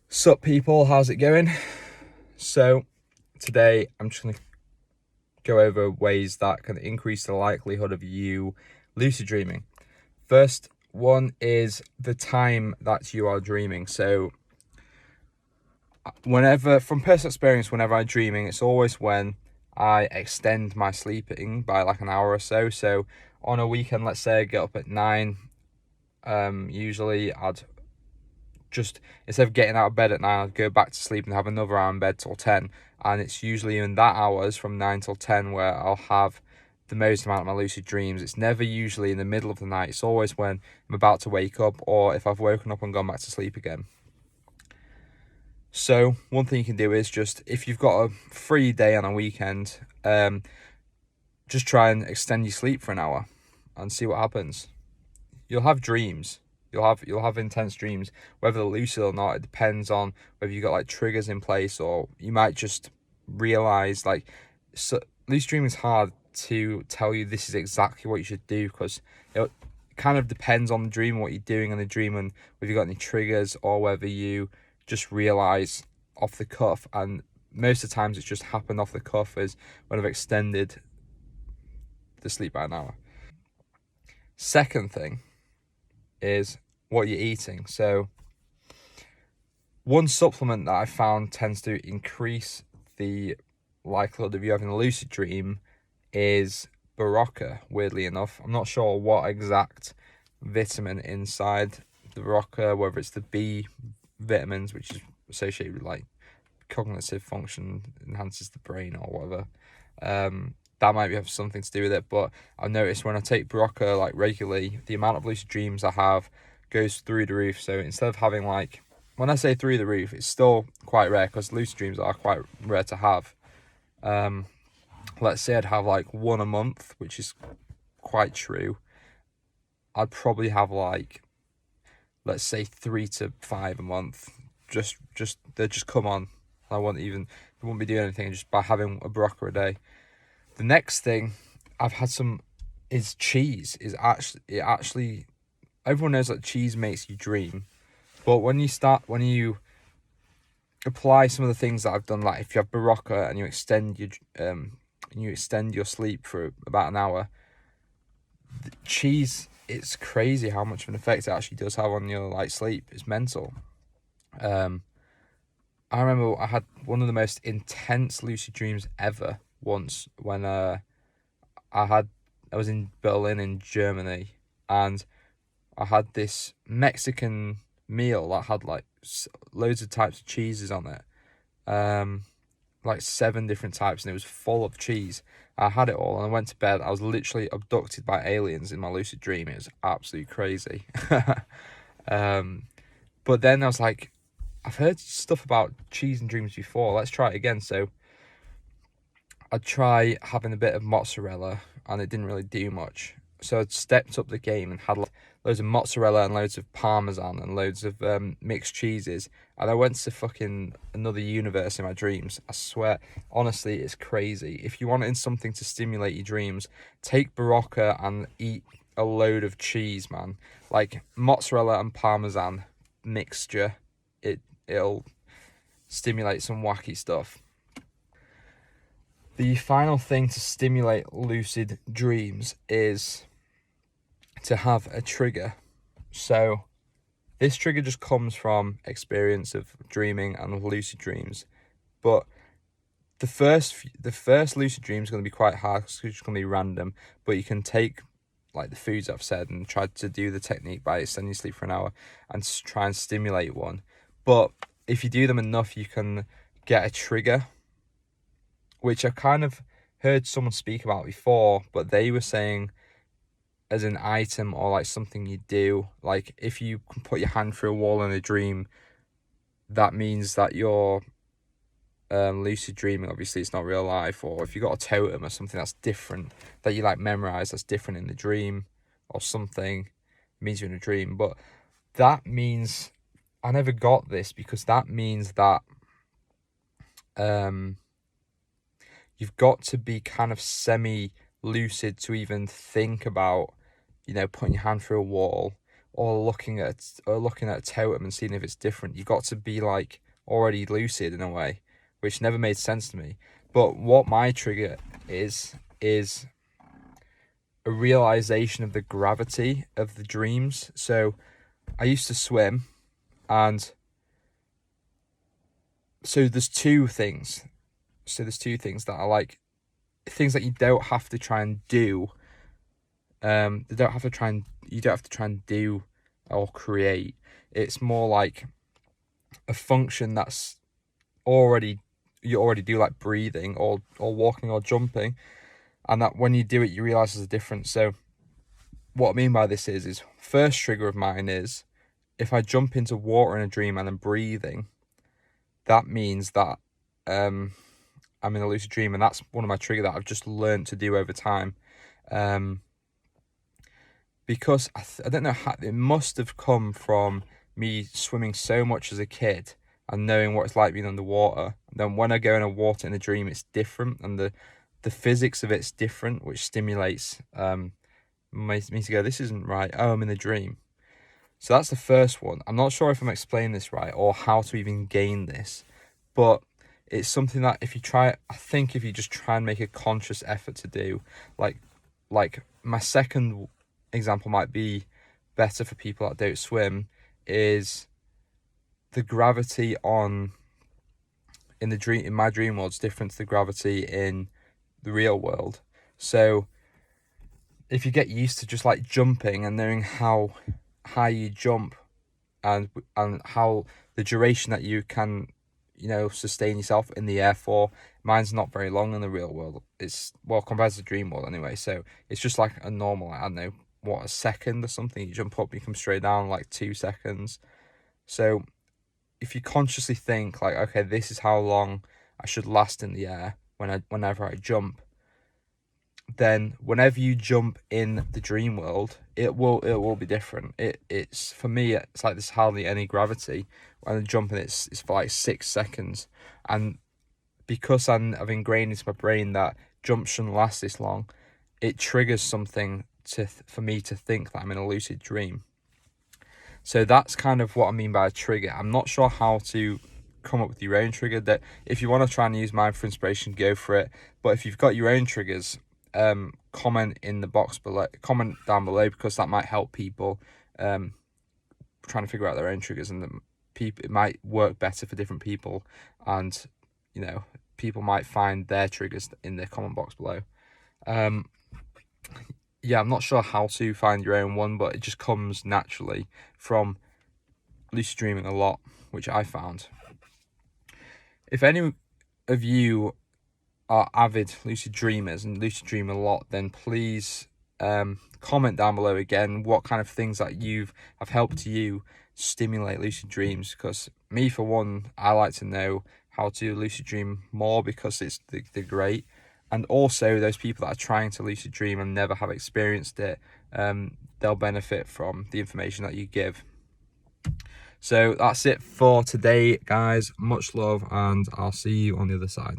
Sup people, how's it going? So today I'm just going to go over ways that can increase the likelihood of you lucid dreaming. First one is the time that you are dreaming. So from personal experience, whenever I'm dreaming, it's always when I extend my sleeping by like an hour or so. So on a weekend, let's say I get up at 9, usually I'd just, instead of getting out of bed at 9, I'd go back to sleep and have another hour in bed till 10. And it's usually in that hours from 9 till 10 where I'll have the most amount of my lucid dreams. It's never usually in the middle of the night. It's always when I'm about to wake up or if I've woken up and gone back to sleep again. So one thing you can do is just, if you've got a free day on a weekend, just try and extend your sleep for an hour and see what happens. You'll have dreams. You'll have intense dreams, whether they're lucid or not. It depends on whether you've got like triggers in place, or you might just realize lucid dreaming is hard to tell you this is exactly what you should do, because it kind of depends on the dream, what you're doing in the dream, and whether you got any triggers or whether you just realize off the cuff. And most of the times it's just happened off the cuff is when I've extended the sleep by an hour. Second thing is what you're eating. So one supplement that I found tends to increase the likelihood of you having a lucid dream is Barocca, weirdly enough. I'm not sure what exact vitamin inside the Barocca, whether it's the B vitamins, which is associated with like cognitive function, enhances the brain or whatever. That might have something to do with it, but I've noticed when I take Barocca like regularly, the amount of lucid dreams I have goes through the roof. So instead of having like, when I say through the roof, it's still quite rare because lucid dreams are quite rare to have. Let's say I'd have like one a month, which is quite true. I'd probably have like, let's say 3 to 5 a month. Just they just come on. I won't be doing anything just by having a Barocca a day. The next thing I've had some is cheese. Actually everyone knows that cheese makes you dream, but when you apply some of the things that I've done, like if you have Barocca and you extend your sleep for about an hour, cheese, it's crazy how much of an effect it actually does have on your like sleep. It's mental. I remember I had one of the most intense lucid dreams ever once when I was in Berlin in Germany, and I had this Mexican meal that had like loads of types of cheeses on it, like 7 different types, and it was full of cheese. I had it all and I went to bed. I was literally abducted by aliens in my lucid dream. It was absolutely crazy. But then I was like, I've heard stuff about cheese and dreams before. Let's try it again. So I'd try having a bit of mozzarella, and it didn't really do much. So I'd stepped up the game and had like loads of mozzarella and loads of parmesan and loads of mixed cheeses. And I went to fucking another universe in my dreams. I swear, honestly, it's crazy. If you wanted something to stimulate your dreams, take Barocca and eat a load of cheese, man. Like mozzarella and parmesan mixture. It'll stimulate some wacky stuff. The final thing to stimulate lucid dreams is to have a trigger. So this trigger just comes from experience of dreaming and lucid dreams, but the first lucid dream is going to be quite hard because it's going to be random, but you can take like the foods I've said and try to do the technique by extending your sleep for an hour and try and stimulate one. But if you do them enough, you can get a trigger, which I've kind of heard someone speak about before, but they were saying as an item or like something you do, like if you can put your hand through a wall in a dream, that means that you're lucid dreaming. Obviously it's not real life. Or if you got a totem or something that's different that you like memorize, that's different in the dream or something, it means you're in a dream. But that means, I never got this, because that means that you've got to be kind of semi lucid to even think about, putting your hand through a wall looking at a totem and seeing if it's different. You got to be like already lucid in a way, which never made sense to me. But what my trigger is a realization of the gravity of the dreams. So I used to swim, and so there's two things. That are like things that you don't have to try and do. You don't have to try and do or create. It's more like a function that's you already do, like breathing or walking or jumping, and that when you do it you realize there's a difference. So what I mean by this is first trigger of mine is if I jump into water in a dream and I'm breathing, that means that I'm in a lucid dream, and that's one of my trigger that I've just learned to do over time. Because I don't know how, it must have come from me swimming so much as a kid and knowing what it's like being underwater. And then when I go in a water in a dream, it's different, and the physics of it's different, which stimulates me to go, this isn't right. Oh, I'm in a dream. So that's the first one. I'm not sure if I'm explaining this right or how to even gain this, but it's something that if you just try and make a conscious effort to do, like my second example might be better for people that don't swim, is the gravity in my dream world is different to the gravity in the real world. So if you get used to just like jumping and knowing how high you jump and how the duration that you can sustain yourself in the air for, mine's not very long in the real world. It's, well, compared to the dream world anyway, so it's just like a normal, I don't know, a second or something. You jump up, you come straight down like 2 seconds. So if you consciously think like, okay, this is how long I should last in the air whenever I jump, then whenever you jump in the dream world, it will be different. It's for me, it's like there's hardly any gravity. When I'm jumping, it's for like 6 seconds, and because I've ingrained into my brain that jumps shouldn't last this long, it triggers something for me to think that I'm in a lucid dream. So that's kind of what I mean by a trigger. I'm not sure how to come up with your own trigger. That if you want to try and use mine for inspiration, go for it. But if you've got your own triggers, comment in the box below, comment down below, because that might help people trying to figure out their own triggers, and it might work better for different people, and people might find their triggers in the comment box below. Yeah, I'm not sure how to find your own one, but it just comes naturally from lucid dreaming a lot, which I found. If any of you are avid lucid dreamers and lucid dream a lot, then please comment down below again what kind of things that have helped you stimulate lucid dreams, because me, for one, I like to know how to lucid dream more, because they're great. And also those people that are trying to lucid dream and never have experienced it, they'll benefit from the information that you give. So that's it for today, guys. Much love, and I'll see you on the other side.